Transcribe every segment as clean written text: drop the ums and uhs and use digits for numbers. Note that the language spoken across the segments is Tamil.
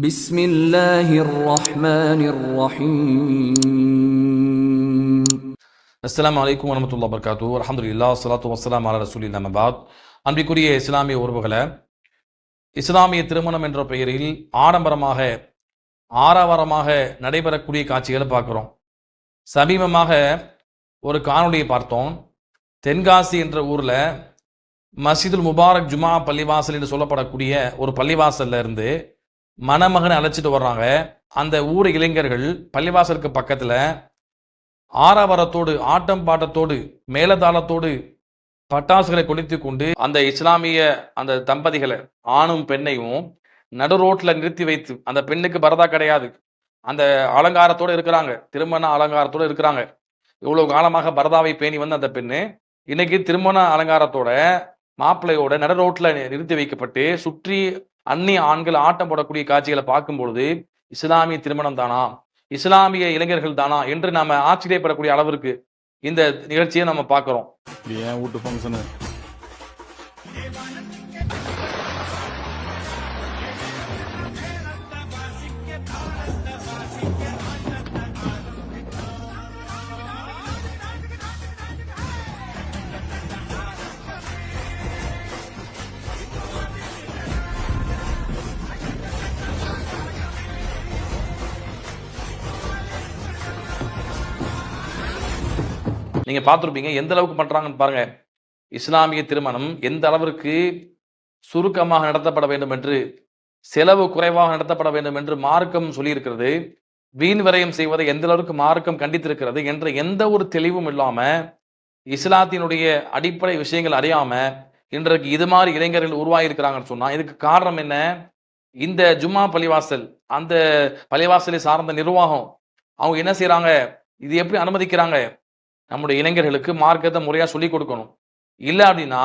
بسم الله الرحمن الرحيم. அஸ்ஸலாமு அலைக்கும் வரஹ்மத்துல்லாஹி வபரகாத்துஹு. அல்ஹம்துலில்லாஹ் ஸலாத்து வஸ்ஸலாமு அலா ரசூலில்லாஹ் அம்மா பஅத். அன்பிற்குரிய இஸ்லாமிய உறவுகளே, இஸ்லாமிய திருமணம் என்ற பெயரில் ஆடம்பரமாக ஆரவாரமாக நடைபெறக்கூடிய காட்சிகளை பார்க்குறோம். சமீபமாக ஒரு காணொளியை பார்த்தோம். தென்காசி என்ற ஊரில் மஸ்ஜிதுல் முபாரக் ஜுமா பள்ளிவாசல் என்று சொல்லப்படக்கூடிய ஒரு பள்ளிவாசல்ல இருந்து மணமகனை அழைச்சிட்டு வர்றாங்க. அந்த ஊர் இளைஞர்கள் பள்ளிவாசலுக்கு பக்கத்தில் ஆரவாரத்தோடு ஆட்டம் பாட்டத்தோடு மேலதாளத்தோடு பட்டாசுகளை கொளுத்தி கொண்டு அந்த இஸ்லாமிய அந்த தம்பதிகளை ஆணும் பெண்ணையும் நடு ரோட்ல நிறுத்தி வைத்து, அந்த பெண்ணுக்கு பரதா கிடையாது, அந்த அலங்காரத்தோடு இருக்கிறாங்க, திருமண அலங்காரத்தோடு இருக்கிறாங்க. இவ்வளவு காலமாக பரதாவை பேணி வந்து அந்த பெண்ணு இன்னைக்கு திருமண அலங்காரத்தோட மாப்பிள்ளையோட நடு ரோட்ல நிறுத்தி வைக்கப்பட்டு சுற்றி அந்நிய ஆண்கள் ஆட்டம் போடக்கூடிய காட்சிகளை பார்க்கும் பொழுது இஸ்லாமிய திருமணம் தானா, இஸ்லாமிய இளைஞர்கள் தானா என்று நாம ஆச்சரியப்படக்கூடிய அளவிற்கு இந்த நிகழ்ச்சியை நம்ம பார்க்கிறோம். ஏன் வீட்டு ஃபங்க்ஷனு நீங்க பார்த்துருப்பீங்க எந்த அளவுக்கு பண்றாங்கன்னு பாருங்க. இஸ்லாமிய திருமணம் எந்த அளவிற்கு சுருக்கமாக நடத்தப்பட வேண்டும் என்று, செலவு குறைவாக நடத்தப்பட வேண்டும் என்று மார்க்கம் சொல்லியிருக்கிறது. வீண் விரயம் செய்வதை எந்த அளவுக்கு மார்க்கம் கண்டித்திருக்கிறது என்ற எந்த ஒரு தெளிவும் இல்லாம, இஸ்லாத்தினுடைய அடிப்படை விஷயங்கள் அறியாம இன்றைக்கு இது மாதிரி இளைஞர்கள் உருவாகி இருக்கிறாங்கன்னு சொன்னா இதுக்கு காரணம் என்ன? இந்த ஜும்மா பள்ளிவாசல், அந்த பள்ளிவாசலை சார்ந்த நிர்வாகம் அவங்க என்ன செய்யறாங்க? இது எப்படி அனுமதிக்கிறாங்க? நம்முடைய இளைஞர்களுக்கு மார்க்கத்தை முறையா சொல்லிக் கொடுக்கணும். இல்லை அப்படின்னா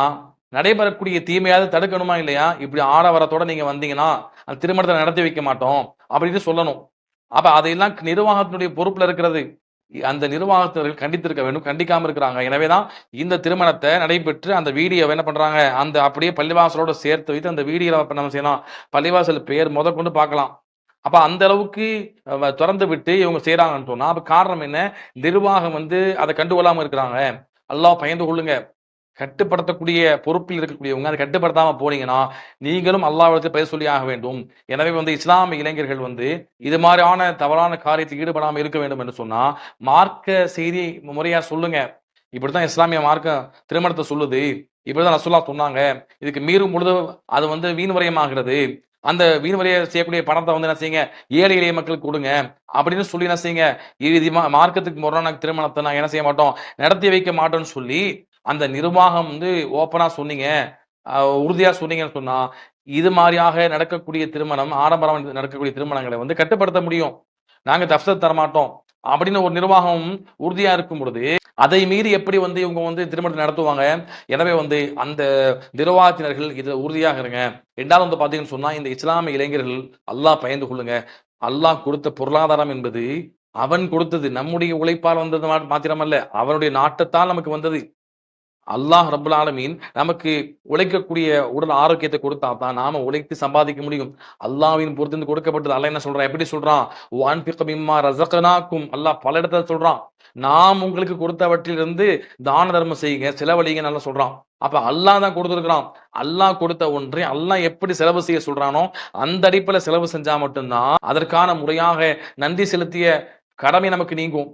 நடைபெறக்கூடிய தீமையாவது தடுக்கணுமா இல்லையா? இப்படி ஆடவரத்தோட நீங்க வந்தீங்கன்னா அந்த திருமணத்தை நடத்தி வைக்க மாட்டோம் அப்படின்னு சொல்லணும். அப்ப அதையெல்லாம் நிர்வாகத்தினுடைய பொறுப்புல இருக்கிறது. அந்த நிர்வாகத்தினர்கள் கண்டித்திருக்க வேண்டும், கண்டிக்காம இருக்கிறாங்க. எனவேதான் இந்த திருமணத்தை நடைபெற்று அந்த வீடியோவை என்ன பண்றாங்க, அந்த அப்படியே பள்ளிவாசலோட சேர்த்து வைத்து அந்த வீடியோவை நம்ம செய்யலாம், பள்ளிவாசல் பெயர் முத கொண்டு பார்க்கலாம். அப்ப அந்த அளவுக்கு திறந்து விட்டு இவங்க செய்யறாங்கன்னு சொன்னா அப்ப காரணம் என்ன? நிர்வாகம் அதை கண்டுகொள்ளாம இருக்கிறாங்க. அல்லாஹ் பயந்து கொள்ளுங்க. கட்டுப்படுத்தக்கூடிய பொறுப்பில் இருக்கக்கூடியவங்க அதை கட்டுப்படுத்தாம போனீங்கன்னா நீங்களும் அல்லாஹ்விடத்தில் பெயர் சொல்லி ஆக வேண்டும். எனவே இஸ்லாமிய இளைஞர்கள் இது மாதிரியான தவறான காரியத்தில் ஈடுபடாம இருக்க வேண்டும் என்று சொன்னா மார்க்க செய்தி முறையா சொல்லுங்க. இப்படித்தான் இஸ்லாமிய மார்க்க திருமணத்தை சொல்லுது, இப்படிதான் ரசூலுல்லாஹ் சொன்னாங்க, இதுக்கு மீறும் பொழுது அது வீண் விரயமாகிறது, அந்த வீண் விரைய செய்யக்கூடிய பணத்தை என்ன செய்யுங்க, ஏழை எளிய மக்களுக்கு கொடுங்க அப்படின்னு சொல்லி என்ன செய்யுங்க, இது மார்க்கத்துக்கு முரணான திருமணத்தை நாங்கள் என்ன செய்ய மாட்டோம், நடத்தி வைக்க மாட்டோம்னு சொல்லி அந்த நிர்வாகம் ஓப்பனா சொன்னீங்க, உறுதியா சொன்னீங்கன்னு சொன்னா இது மாதிரியாக நடக்கக்கூடிய திருமணம், ஆடம்பரம் நடக்கக்கூடிய திருமணங்களை கட்டுப்படுத்த முடியும். நாங்க தஃப்சத் தரமாட்டோம் அப்படின்னு ஒரு நிர்வாகம் உறுதியா இருக்கும் பொழுது அதை மீறி எப்படி இவங்க திருமணத்தை நடத்துவாங்க? எனவே அந்த நிர்வாகத்தினர்கள் இதுல உறுதியாக இருங்க. ரெண்டாவது பாத்தீங்கன்னு சொன்னா இந்த இஸ்லாமிய இளைஞர்கள் அல்லாஹ் பயந்து கொள்ளுங்க. அல்லாஹ் கொடுத்த பொருளாதாரம் என்பது அவன் கொடுத்தது, நம்முடைய உழைப்பால் வந்தது மாத்திரமல்ல, அவனுடைய நாட்டத்தால் நமக்கு வந்தது. அல்லாஹ் ரப்புல் ஆலமீன் நமக்கு உழைக்கக்கூடிய உடல் ஆரோக்கியத்தை கொடுத்தா தான் நாம உழைத்து சம்பாதிக்க முடியும். அல்லாஹ்வின் பொறுத்து கொடுக்கப்பட்டது. அல்லாஹ் என்ன சொல்றான், எப்படி சொல்றான்? வஅன்ஃபிக் மிம்மா ரஸக்னாக்கும். அல்லாஹ் பல இடத்துல சொல்றான், நாம் உங்களுக்கு கொடுத்தவற்றிலிருந்து தான தர்மம் செய்யுங்க, செலவழிங்க நல்லா சொல்றான். அப்ப அல்லாஹ் தான் கொடுத்துருக்கிறான். அல்லாஹ் கொடுத்த ஒன்றை அல்லாஹ் எப்படி செலவு செய்ய சொல்றானோ அந்த அடிப்படையில் செலவு செஞ்சா மட்டும்தான் அதற்கான முறையாக நன்றி செலுத்திய கடமை நமக்கு நீங்கும்.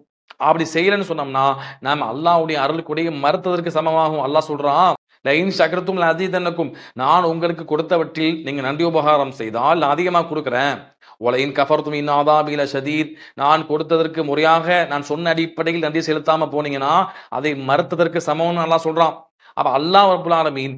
அப்படி செய்யலன்னு சொன்னோம்னா நாம அல்லாஹ்வுடைய அருளுக்குடைய மறுத்ததற்கு சமமாகும். அல்லாஹ் சொல்றான், லஇன் ஷக்கர்தும் லஅஸீதன்னக்கும், நான் உங்களுக்கு கொடுத்தவற்றில் நீங்க நன்றி உபகாரம் செய்தால் நான் அதிகமாக கொடுக்கிறேன். வலஇன் கஃபர்தும் இன் அஸாபி லஷதீத், நான் கொடுத்ததற்கு முறையாக நான் சொன்ன அடிப்படையில் நன்றி செலுத்தாம போனீங்கன்னா அதை மறுத்ததற்கு சமம்னு அல்லாஹ் சொல்றான். அப்ப அல்லாஹ் ரப்புல் ஆலமீன்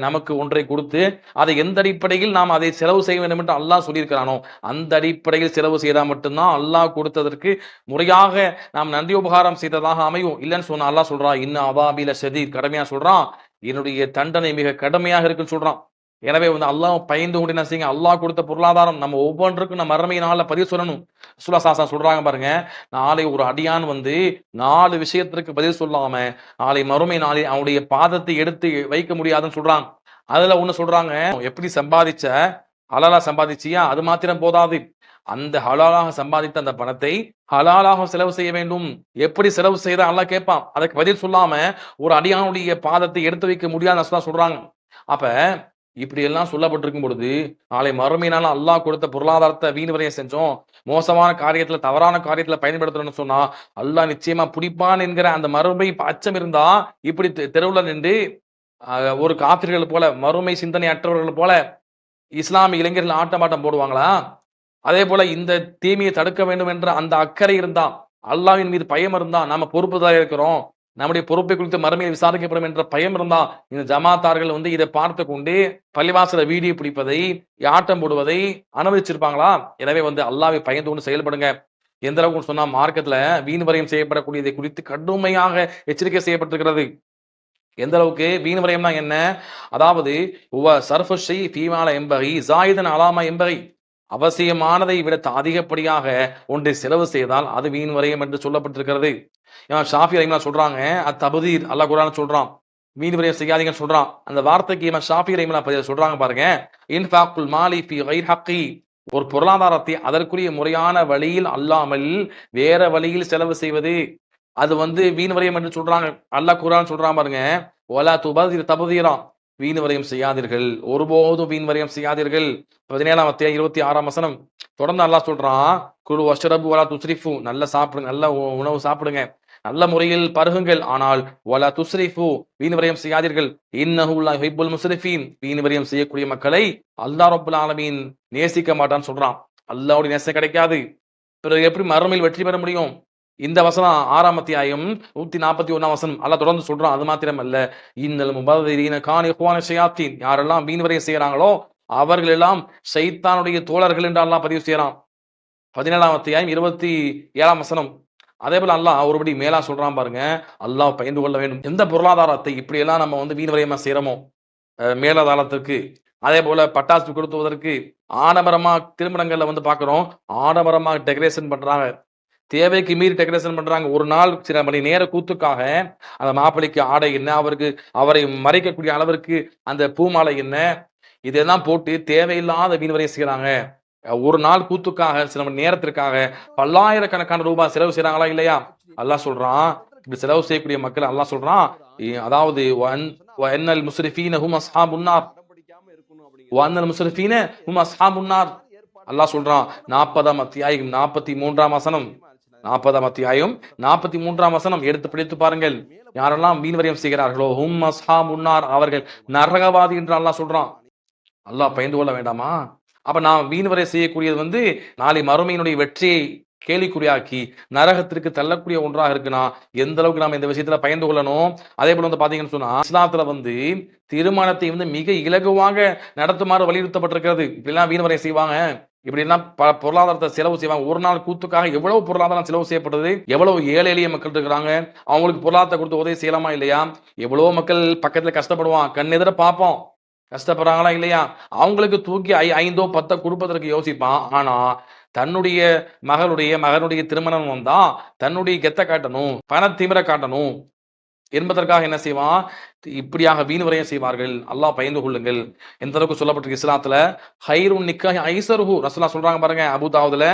நமக்கு ஒன்றை கொடுத்து அதை எந்த அடிப்படையில் நாம் அதை செலவு செய்ய வேண்டும் என்று அல்லாஹ் சொல்லியிருக்கிறானோ அந்த அடிப்படையில் செலவு செய்தால் மட்டும்தான் அல்லாஹ் கொடுத்ததற்கு முறையாக நாம் நன்றி உபகாரம் செய்ததாக அமையும். இல்லைன்னு சொன்னா அல்லாஹ் சொல்றான், இன்ன அஸாபி லஷதீத், கடுமையா சொல்றான், என்னுடைய தண்டனை மிக கடுமையாக இருக்குன்னு சொல்றான். எனவே அல்லாஹ் பயந்து கொண்டு என்ன செய்யுங்க, அல்லாஹ் கொடுத்த பொருளாதாரம் நம்ம ஒவ்வொன்றுக்கும் நம்ம மறுமை நாள்ல பதிவு சொல்லணும். ரசூலுல்லாஹ் ஸல்லல்லாஹு அலைஹி சொல்றாங்க பாருங்க, நாளை ஒரு அடியான் 4 விஷயத்திற்கு பதில் சொல்லாம நாளை மறுமை நாளில் அவனுடைய பாதத்தை எடுத்து வைக்க முடியாதுன்னு சொல்றாங்க. அதுல ஒண்ணு சொல்றாங்க, எப்படி சம்பாதிச்ச ஹலாலா சம்பாதிச்சியா, அது மாத்திரம் போதாது. அந்த ஹலாலாக சம்பாதித்த அந்த பணத்தை ஹலாலாக செலவு செய்ய வேண்டும். எப்படி செலவு செய்தா அல்லாஹ் கேட்பான். அதுக்கு பதில் சொல்லாம ஒரு அடியானுடைய பாதத்தை எடுத்து வைக்க முடியாதுன்னு ரசூலுல்லாஹ் சொல்றாங்க. அப்ப இப்படி எல்லாம் சொல்லப்பட்டிருக்கும் பொழுது, நாளை மறுமையினால அல்லாஹ் கொடுத்த பொருளாதாரத்தை வீண் விரயம் செஞ்சோம், மோசமான காரியத்துல, தவறான காரியத்துல பயன்படுத்தணும்னு சொன்னா, அல்லாஹ் நிச்சயமா பிடிப்பான் என்கிற அந்த மறுமை அச்சம் இருந்தா, இப்படி தெருவுல நின்று ஒரு காபிர்கள் போல, மறுமை சிந்தனை அற்றவர்கள் போல இஸ்லாமிய இளைஞர்கள் ஆட்டமாட்டம் போடுவாங்களா? அதே போல இந்த தீமையை தடுக்க வேண்டும் என்ற அந்த அக்கறை இருந்தா, அல்லாஹ்வின் மீது பயம் இருந்தா, நாம பொறுப்புதாரியா இருக்கிறோம், நம்முடைய பொறுப்பை குறித்து மறுமையில் விசாரிக்கப்படும் என்ற பயம் இருந்தா, இந்த ஜமாத்தார்கள் வந்து இதை பார்த்து கொண்டு பள்ளிவாசல வீடியோ பிடிப்பதை, ஆட்டம் போடுவதை அனுமதிச்சிருப்பாங்களா? எனவே வந்து அல்லாஹ்வை பயந்து கொண்டு செயல்படுங்க. எந்த அளவுக்கு சொன்னா, மார்க்கத்துல வீண் விரயம் செய்யப்படக்கூடியதை குறித்து கடுமையாக எச்சரிக்கை செய்யப்பட்டிருக்கிறது. எந்த அளவுக்கு வீண் விரயம்னா என்ன? அதாவது சர்ஃபு ஷை ஃபீமா லா யம்பகி ஸாயிதன் அலா மா யம்பகி, அவசியமானதை விட அதிகப்படியாக ஒன்றை செலவு செய்தால் அது வீண் விரயம் என்று சொல்லப்பட்டிருக்கிறது. இமாம் ஷாஃபி ரஹிமஹுல்லாஹ் சொல்றாங்க, அத்தபதீர் அல்லாஹ் குர்ஆன்ல சொல்றான், வீண் விரயம் செய்யாதீங்கன்னு சொல்றான். அந்த வார்த்தைக்கு இமாம் ஷாஃபி ரஹிமஹுல்லாஹ் சொல்றாங்க பாருங்க, இன்ஃபாக்குல் மாலி ஃபீ கைர் ஹக்கி, ஒரு பொருளாதாரத்தை அதற்குரிய முறையான வழியில் அல்லாமல் வேற வழியில் செலவு செய்வது, அது வந்து வீண் விரயம் என்று சொல்றாங்க. அல்லாஹ் குர்ஆன் சொல்றான் பாருங்க, வலா துபதிர் தபதீரா, வீண் விரயம் செய்யாதீர்கள், ஒருபோதும் வீண் விரயம் செய்யாதீர்கள். 17ஆம் அத்தியாயம் 26ஆம் வசனம். தொடர்ந்து அல்லாஹ் சொல்றான், குலு வஷ்ரபு வலா துஸ்ரிஃபு, நல்ல சாப்பிடுங்க, நல்ல உணவு சாப்பிடுங்க, நல்ல முறையில் பருகுங்கள், ஆனால் வலா துஸ்ரிஃபு, வீண் விரயம் செய்யாதீர்கள், இன்னஹு லா யுஹிப்புல் முஸ்ரிஃபீன், வீண் விரயம் செய்யக்கூடிய மக்களை அல்லாஹ் ரப்பல் ஆலமீன் நேசிக்க மாட்டான்னு சொல்றான். அல்லாஹ்வுடைய நேசம் கிடைக்காது. பிறகு எப்படி மறுமையில் வெற்றி பெற முடியும்? இந்த வசனம் 6ஆம் அத்தியாயம் 141ஆம் வசனம் அல்லாஹ் தொடர்ந்து சொல்றான். அது மாத்திரம் அல்ல, இன்னல் முபதிரீன கான இஹ்வான ஷயாத்தீன், யாரெல்லாம் வீண் விரயம் செய்யறாங்களோ அவர்கள் எல்லாம் ஷைத்தானுடைய தோழர்கள் என்று அல்லாஹ் பதிவு செய்யறான். 17ஆம் அத்தியாயம் 27ஆம் வசனம். அதே போல அல்லாஹ் ஒருபடி மேலா சொல்றான் பாருங்க, அல்லாஹ் பயந்து கொள்ள வேண்டும். எந்த பொருளாதாரத்தை இப்படி எல்லாம் நம்ம வந்து வீண் விரயமா செய்யறோமோ, மேலதாளத்துக்கு, அதே போல பட்டாசு கொடுத்துவதற்கு, ஆடம்பரமா திருமணங்கள்ல வந்து பாக்குறோம், ஆடம்பரமா டெக்கரேஷன் பண்றாங்க, தேவைக்கு மீறி டெக்கரேஷன் பண்றாங்க. ஒரு நாள் சில மணி நேர கூத்துக்காக அந்த மாப்பிள்ளைக்கு ஆடை என்ன, அவரை மறைக்கக்கூடிய அளவிற்கு அந்த பூமாலை என்ன, இதெல்லாம் போட்டு தேவையில்லாத வீண் விரயம் செய்யறாங்க. ஒரு நாள் கூத்துக்காக சில மணி நேரத்திற்காக பல்லாயிரக்கணக்கான ரூபாய் செலவு செய்யறாங்களா இல்லையா? அல்லாஹ் சொல்றான், இப்படி செலவு செய்யக்கூடிய மக்கள் அல்லாஹ் சொல்றான், அதாவது வன்னல் முஸ்ரிஃபீன ஹும் அஸ்ஹாபுன் நார், வன்னல் முஸ்ரிஃபீன ஹும் அஸ்ஹாபுன் நார். அல்லாஹ் சொல்றான் 40ஆம் அத்தியாயம் 43ஆம் வசனம், 40ஆம் அத்தியாயம் 43ஆம் வசனம் எடுத்து பிடித்து பாருங்கள். யாரெல்லாம் வீண் விரயம் செய்கிறார்களோ ஹும் அஸ்ஹாபுன் நார், அவர்கள் நரகவாதி என்று அல்லாஹ் சொல்றான். அல்லாஹ் பயந்து கொள்ள வேண்டாமா? அப்ப நான் வீண் விரயம் செய்யக்கூடியது வந்து நாளை மறுமையினுடைய வெற்றியை கேலிக்குறியாக்கி நரகத்திற்கு தள்ளக்கூடிய ஒன்றாக இருக்குன்னா, எந்த அளவுக்கு நாம இந்த விஷயத்துல பயந்து கொள்ளணும். அதே போல வந்து பாத்தீங்கன்னு சொன்னா, இஸ்லாத்துல வந்து திருமணத்தை வந்து மிக இலகுவாக நடத்துமாறு வலியுறுத்தப்பட்டிருக்கிறது. இப்படிலாம் வீண் விரயம் செய்வாங்க, இப்படி எல்லாம் பொருளாதாரத்தை செலவு செய்வாங்க. ஒரு நாள் கூத்துக்காக எவ்வளவு பொருளாதாரம் செலவு செய்யப்படுது, எவ்வளவு ஏழை எளிய மக்கள் இருக்கிறாங்க, அவங்களுக்கு பொருளாதாரத்தை கொடுத்து உதவி செய்யலாமா இல்லையா? எவ்வளவு மக்கள் பக்கத்துல கஷ்டப்படுவான், கண்ணெதிர பார்ப்போம், கஷ்டப்படுறாங்களா இல்லையா? அவங்களுக்கு தூக்கி 5ஓ 10 கொடுப்பதற்கு யோசிப்பான். ஆனா தன்னுடைய மகனுடைய திருமணம் வந்தா தன்னுடைய கெத்த காட்டணும், பண திமிர காட்டணும் என்பதற்காக என்ன செய்வான்? இப்படியாக வீண் விரயம் செய்வார்கள். அல்லாஹ் பயந்து கொள்ளுங்கள். எந்த அளவுக்கு சொல்லப்பட்டிருக்கு இஸ்லாத்துல, ஹைருன் நிக்காஹ் ஐஸருஹு, ரசூலுல்லாஹ் சொல்றாங்க பாருங்க, அபூ தாவூதுல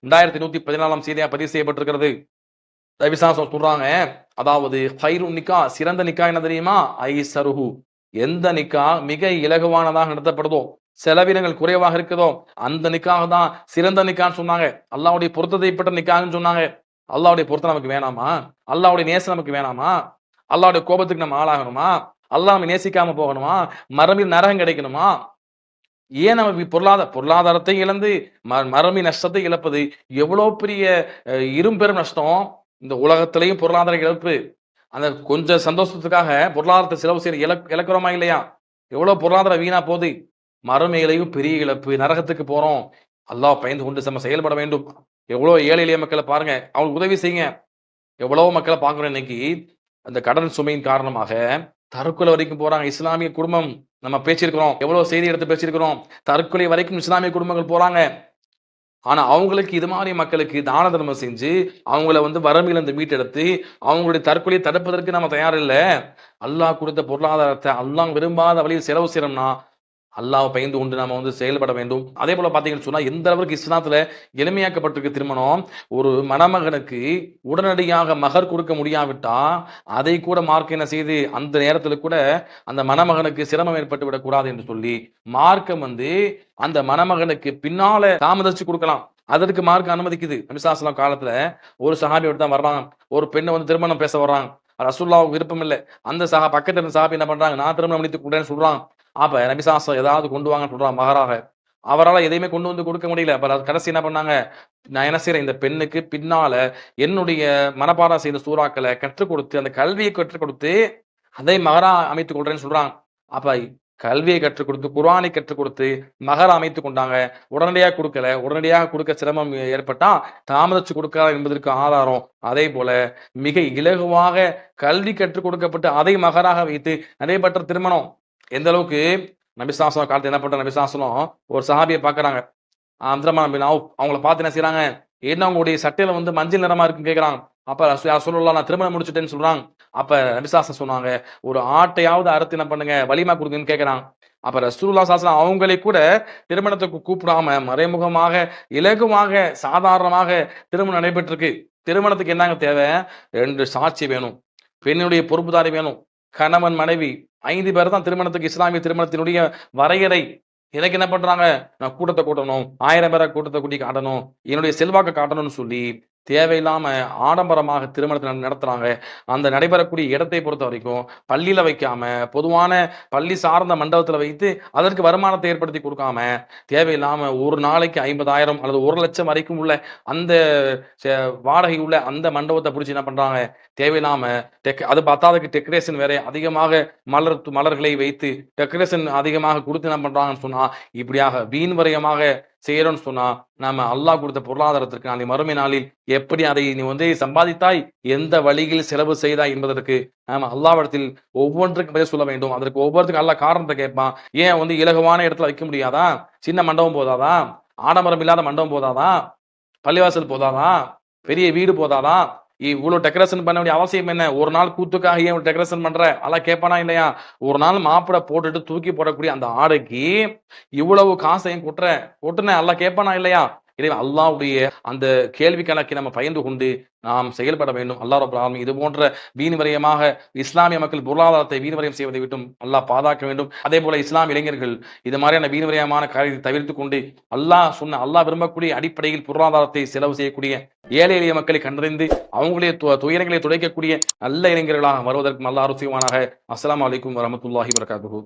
2114ஆம் செய்தியா பதிவு செய்யப்பட்டிருக்கிறது. சொல்றாங்க, அதாவது ஹைருன் நிக்காஹ், சிறந்த நிக்காஹ் என்ன தெரியுமா? ஐஸருஹு, எந்த நிக்காஹ் மிக இலகுவானதாக நடத்தப்படுதோ, செலவினங்கள் குறைவாக இருக்குதோ அந்த நிக்காக தான் சிறந்த நிக்கான்னு சொன்னாங்க. அல்லாஹ்வுடைய பொருத்தத்தை பெற்ற நிக்கான்னு சொன்னாங்க. அல்லாஹ்வுடைய பொருத்தம் நமக்கு வேணாமா? அல்லாஹ்வுடைய நேசம் நமக்கு வேணாமா? அல்லாஹ்வுடைய கோபத்துக்கு நம்ம ஆளாகணுமா? அல்லாஹ் நம்ம நேசிக்காம போகணுமா? மறுமையில் நரகம் கிடைக்கணுமா? ஏன் நம்ம பொருளாதாரத்தை இழந்து மறுமை நஷ்டத்தை இழப்பது எவ்வளவு பெரிய இரும்பெரும் நஷ்டம். இந்த உலகத்திலையும் பொருளாதார இழப்பு, அந்த கொஞ்சம் சந்தோஷத்துக்காக பொருளாதாரத்தை செலவு செய்ய இழக்கிறோமா இல்லையா? எவ்வளவு பொருளாதார வீணா போகுது. மறுமையிலையும் பெரிய இழப்பு, நரகத்துக்கு போறோம். அல்லாஹ் பயந்து கொண்டு நம்ம செயல்பட வேண்டும். எவ்வளவு ஏழை எளிய மக்களை பாருங்க, அவங்களுக்கு உதவி செய்யுங்க. எவ்வளவு மக்களை பார்க்கிறோம் இன்னைக்கு, அந்த கடன் சுமையின் காரணமாக தற்கொலை வரைக்கும் போறாங்க. இஸ்லாமிய குடும்பம் நம்ம பேசியிருக்கிறோம், எவ்வளவு செய்தி எடுத்து பேசியிருக்கிறோம். தற்கொலை வரைக்கும் இஸ்லாமிய குடும்பங்கள் போறாங்க. ஆனா அவங்களுக்கு இது மாதிரி மக்களுக்கு தான தர்மம் செஞ்சு அவங்கள வந்து வறுமையிலிருந்து மீட்டெடுத்து அவங்களுடைய தற்கொலையை தடுப்பதற்கு நம்ம தயார் இல்லை. அல்லாஹ் கொடுத்த பொருளாதாரத்தை அல்லாஹ் விரும்பாத வழியில் செலவு செய்யறோம்னா அல்லாஹ் பயந்து கொண்டு நாம செயல்பட வேண்டும். அதே போல பாத்தீங்கன்னு சொன்னா எந்த அளவுக்கு இஸ்லாத்துல எளிமையாக்கப்பட்டிருக்கு திருமணம். ஒரு மணமகனுக்கு உடனடியாக மகர் கொடுக்க முடியாவிட்டா அதை கூட மார்க்கம் என்ன செய்து அந்த நேரத்துல கூட அந்த மணமகனுக்கு சிரமம் ஏற்பட்டு விடக்கூடாது என்று சொல்லி மார்க்கம் அந்த மணமகனுக்கு பின்னால தாமதிச்சு கொடுக்கலாம். அதற்கு மார்க்கம் அனுமதிக்குது. நபி ஸல்லல்லாஹு அலைஹி வஸல்லம் காலத்துல ஒரு சஹாபி தான் வர்றாங்க. ஒரு பெண்ணை திருமணம் பேச வர்றாங்க. ரசூலுல்லாஹ்வுக்கு விருப்பம் இல்லை. அந்த பக்கத்துல இருந்த சஹாபி என்ன பண்றாங்க, நான் திருமணம் முடித்து கொடுறேன்னு சொல்றாங்க. அப்ப நபி ஸல்லல்லாஹு அலைஹி வஸல்லம் ஏதாவது கொண்டு வாங்கன்னு சொல்றாங்க மகராக. அவரால் எதையுமே கொண்டு கொடுக்க முடியல. அப்ப கடைசி என்ன பண்ணாங்க, நான் என்ன செய்யறேன், இந்த பெண்ணுக்கு பின்னால என்னுடைய மனப்பாடம் செய்த சூறாக்களை கற்றுக் கொடுத்து அந்த கல்வியை கற்றுக் கொடுத்து அதை மகரா அமைத்துக் கொள்றேன்னு சொல்றாங்க. அப்ப கல்வியை கற்றுக் கொடுத்து குர்ஆனை கற்றுக் கொடுத்து மகரா அமைத்துக் கொண்டாங்க. உடனடியாக கொடுக்கல. உடனடியாக கொடுக்க சிரமம் ஏற்பட்டா தாமதிச்சு கொடுக்காத என்பதற்கு ஆதாரம். அதே போல மிக இலகுவாக கல்வி கற்றுக் கொடுக்கப்பட்டு அதை மகராக வைத்து நடைபெற்ற திருமணம் எந்த அளவுக்கு நபி ஸல்லல்லாஹு அலைஹி வஸல்லம் காலத்துல என்ன பண்ற, நபி ஸல்லல்லாஹு அலைஹி வஸல்லம் ஒரு சஹாபியை பாக்குறாங்க. அப்துர்ரஹ்மான் பின் அவுஃப் அவங்கள பார்த்து என்ன செய்றாங்க, என்ன உங்களுடைய சட்டையில மஞ்சள் நிறமா இருக்குன்னு கேக்குறாங்க. அப்ப ரசூலுல்லாஹ் நான் திருமணம் முடிச்சிட்டேன்னு சொல்றாங்க. அப்ப நபி ஸல்லல்லாஹு அலைஹி வஸல்லம் சொன்னாங்க, ஒரு ஆட்டையாவது அறுத்து என்ன பண்ணுங்க வலிமா கொடுங்கன்னு கேக்குறாங்க. அப்ப ரசூலுல்லாஹ் ஸல்லல்லாஹு அலைஹி வஸல்லம் அவங்களை கூட திருமணத்துக்கு கூப்பிடாம மறைமுகமாக இலகுவாக சாதாரணமாக திருமணம் நடைபெற்றிருக்கு. திருமணத்துக்கு என்னங்க தேவை, 2 சாட்சி வேணும், பெண்ணுடைய பொறுப்புதாரி வேணும், கணவன் மனைவி 5 பேர் தான் திருமணத்துக்கு இஸ்லாமிய திருமணத்தினுடைய வரையறை. எனக்கு என்ன பண்றாங்க, நான் கூட்டத்தை கூட்டணும், 1000 பேரை கூட்டத்தை கூட்டி காட்டணும், என்னுடைய செல்வாக்கை காட்டணும்னு சொல்லி தேவையில்லாம ஆடம்பரமாக திருமணத்தை நடத்துறாங்க. அந்த நடைபெறக்கூடிய இடத்தை பொறுத்த வரைக்கும் பள்ளியில வைக்காம பொதுவான பள்ளி சார்ந்த மண்டபத்துல வைத்து அதற்கு வருமானத்தை ஏற்படுத்தி கொடுக்காம தேவையில்லாம ஒரு நாளைக்கு 50,000 அல்லது 1,00,000 வரைக்கும் உள்ள அந்த வாடகை உள்ள அந்த மண்டபத்தை பிடிச்சி என்ன பண்றாங்க, தேவையில்லாம அது பத்தாததுக்கு டெக்கரேஷன் வேற அதிகமாக மலர்களை வைத்து டெக்கரேஷன் அதிகமாக கொடுத்து என்ன பண்றாங்கன்னு சொன்னா இப்படியாக வீண் வரையமாக செய்யறோம்னு சொன்னா நாம அல்லாஹ் கொடுத்த பொருளாதாரத்திற்கு நாளை மறுமை நாளில் எப்படி அதை நீ சம்பாதித்தாய், எந்த வழியில் செலவு செய்தாய் என்பதற்கு நாம அல்லாஹ்விடத்தில் ஒவ்வொன்றுக்கும் பதில் சொல்ல வேண்டும். அதற்கு ஒவ்வொருத்துக்கும் அல்லாஹ் காரணத்தை கேட்பான். ஏன் இலகுவான இடத்துல வைக்க முடியாதா, சின்ன மண்டபம் போதாதா, ஆடம்பரம் இல்லாத மண்டபம் போதாதா, பள்ளிவாசல் போதாதா, பெரிய வீடு போதாதா, இவ்வளவு டெக்கரேஷன் பண்ண வேண்டிய அவசியம் என்ன, ஒரு நாள் கூத்துக்காக ஏன் டெக்கரேஷன் பண்ற, அல்லாஹ் கேட்பானா இல்லையா? ஒரு நாள் மாப்பிளை போட்டுட்டு தூக்கி போடக்கூடிய அந்த ஆடைக்கு இவ்வளவு காசையும் கொட்டுன அல்லாஹ் கேட்பானா இல்லையா? எனவே அல்லாஹ்வுடைய அந்த கேள்வி கணக்கை நம்ம பயந்து கொண்டு நாம் செயல்பட வேண்டும். அல்லாஹ் ரப்பல் ஆலமீன் இது போன்ற வீண் விரயமாக இஸ்லாமிய மக்கள் பொருளாதாரத்தை வீண் விரயம் செய்வதை விட்டும் அல்லாஹ் பாதுகாக்க வேண்டும். அதே போல இஸ்லாம் இளைஞர்கள் இது மாதிரியான வீண் விரயமான காரியத்தை தவிர்த்து கொண்டு அல்லாஹ் விரும்பக்கூடிய அடிப்படையில் பொருளாதாரத்தை செலவு செய்யக்கூடிய ஏழை எளிய மக்களை கண்டறிந்து அவங்களுடைய துயரங்களை துடைக்கக்கூடிய நல்ல இளைஞர்களாக வருவதற்கு அல்லாஹ் அருள் செய்வானாக. அஸ்ஸலாமு அலைக்கும் வரஹ்மத்துல்லாஹி வபரகாத்துஹு.